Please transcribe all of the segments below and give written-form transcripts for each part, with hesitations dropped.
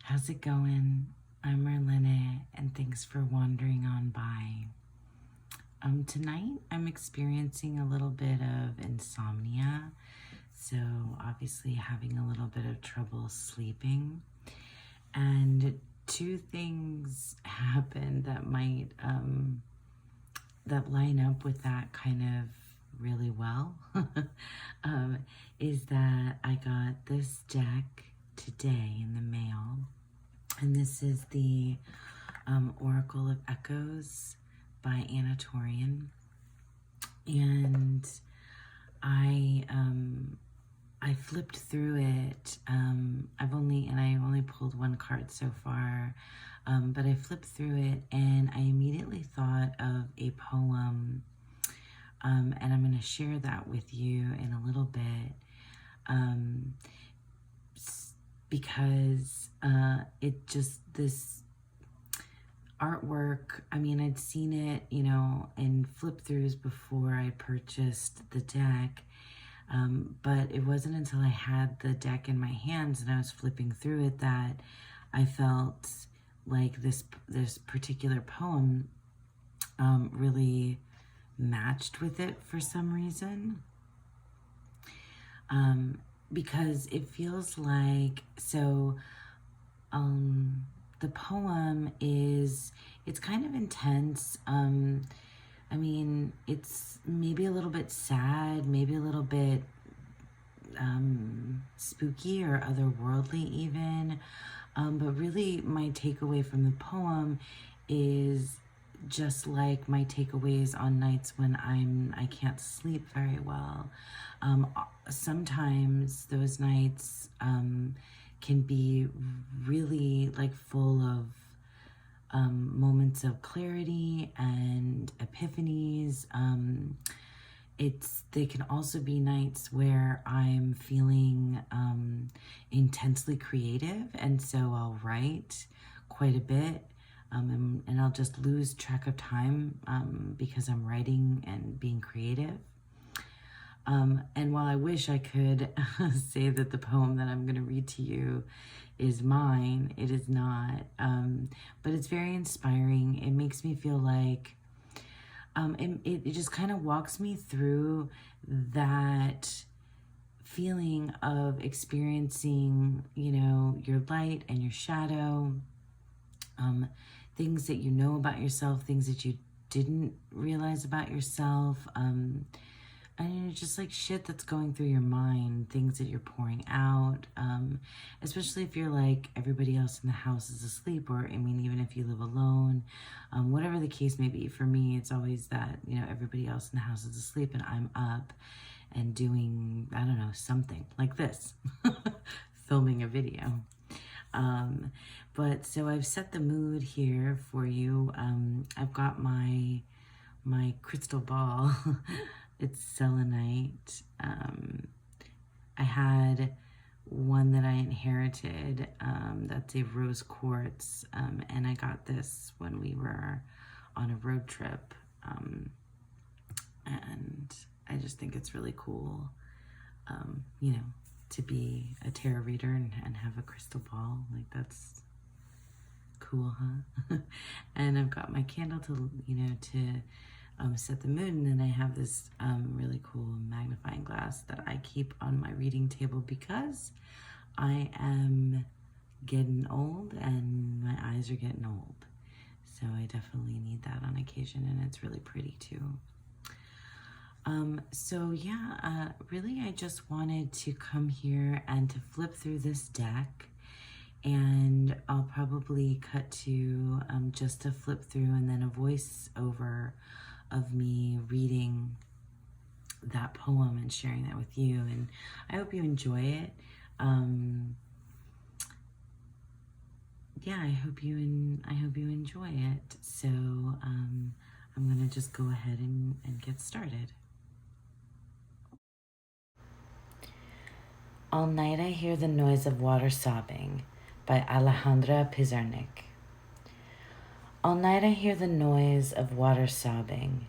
How's it going? I'm Marlene, and thanks for wandering on by. Tonight I'm experiencing a little bit of insomnia, so obviously having a little bit of trouble sleeping. And two things happened that might that line up with that kind of really well. Is that I got this deck today in the mail. And this is the Oracle of Echoes by Anna Torian. And I flipped through it. I only pulled one card so far, but I flipped through it and I immediately thought of a poem, and I'm going to share that with you in a little bit. Because this artwork, I mean, I'd seen it, in flip-throughs before I purchased the deck, but it wasn't until I had the deck in my hands and I was flipping through it that I felt like this particular poem really matched with it for some reason. Because it feels like, the poem it's kind of intense. I mean, it's maybe a little bit sad, maybe a little bit spooky or otherworldly even. But really my takeaway from the poem is just like my takeaways on nights when I can't sleep very well. Sometimes those nights can be really like full of moments of clarity and epiphanies. They can also be nights where I'm feeling intensely creative, and so I'll write quite a bit. And I'll just lose track of time because I'm writing and being creative. And while I wish I could say that the poem that I'm going to read to you is mine, it is not. But it's very inspiring. It makes me feel like it just kind of walks me through that feeling of experiencing, your light and your shadow. Things that you know about yourself, things that you didn't realize about yourself, and just like shit that's going through your mind, things that you're pouring out, especially if you're like everybody else in the house is asleep, or I mean, even if you live alone, whatever the case may be. For me, it's always that, everybody else in the house is asleep and I'm up and doing, I don't know, something like this, filming a video. But so I've set the mood here for you. I've got my crystal ball. It's selenite. I had one that I inherited, that's a rose quartz, and I got this when we were on a road trip, and I just think it's really cool, to be a tarot reader and have a crystal ball. Like, that's cool, huh? And I've got my candle to set the mood, and then I have this really cool magnifying glass that I keep on my reading table because I am getting old and my eyes are getting old, so I definitely need that on occasion, and it's really pretty too. Really I just wanted to come here and to flip through this deck, and I'll probably cut to just a flip through and then a voice over of me reading that poem and sharing that with you, and I hope you enjoy it. I hope you enjoy it. So I'm gonna just go ahead and get started. All night I hear the noise of water sobbing by Alejandra Pizarnik. All night I hear the noise of water sobbing.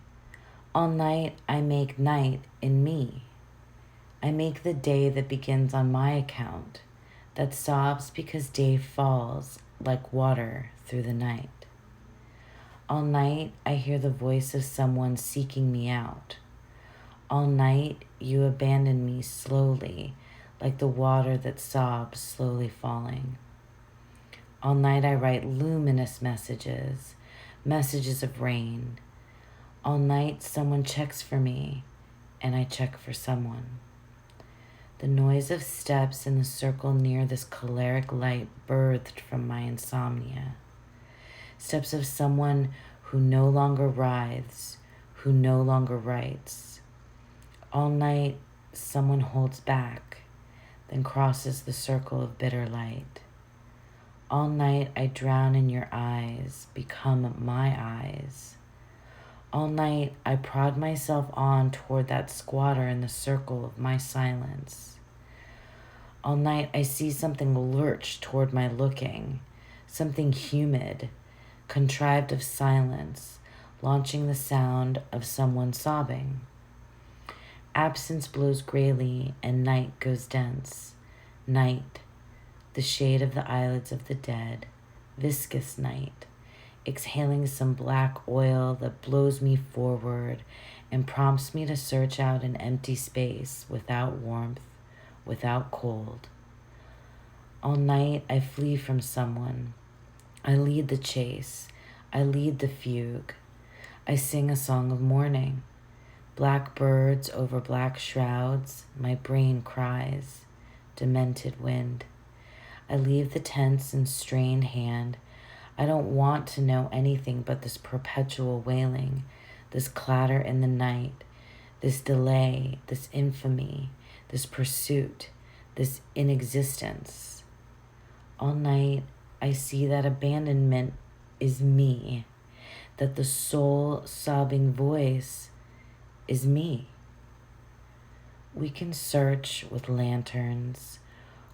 All night I make night in me. I make the day that begins on my account, that sobs because day falls like water through the night. All night I hear the voice of someone seeking me out. All night you abandon me slowly, like the water that sobs slowly falling. All night I write luminous messages, messages of rain. All night someone checks for me, and I check for someone. The noise of steps in the circle near this choleric light birthed from my insomnia. Steps of someone who no longer writhes, who no longer writes. All night someone holds back, then crosses the circle of bitter light. All night I drown in your eyes, become my eyes. All night I prod myself on toward that squatter in the circle of my silence. All night I see something lurch toward my looking, something humid, contrived of silence, launching the sound of someone sobbing. Absence blows grayly and night goes dense. Night, the shade of the eyelids of the dead, viscous night, exhaling some black oil that blows me forward and prompts me to search out an empty space without warmth, without cold. All night I flee from someone. I lead the chase. I lead the fugue. I sing a song of mourning. Black birds over black shrouds, my brain cries, demented wind. I leave the tense and strained hand. I don't want to know anything but this perpetual wailing, this clatter in the night, this delay, this infamy, this pursuit, this inexistence. All night I see that abandonment is me, that the soul sobbing voice is me. We can search with lanterns,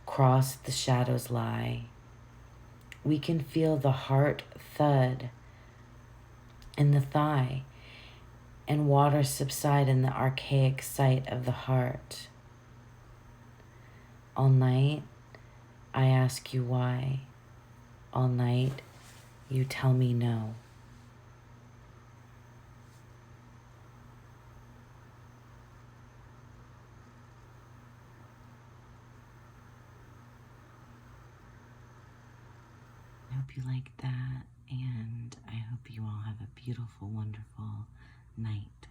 cross the shadows lie. We can feel the heart thud in the thigh and water subside in the archaic sight of the heart. All night, I ask you why. All night, you tell me no. I hope you like that, and I hope you all have a beautiful, wonderful night.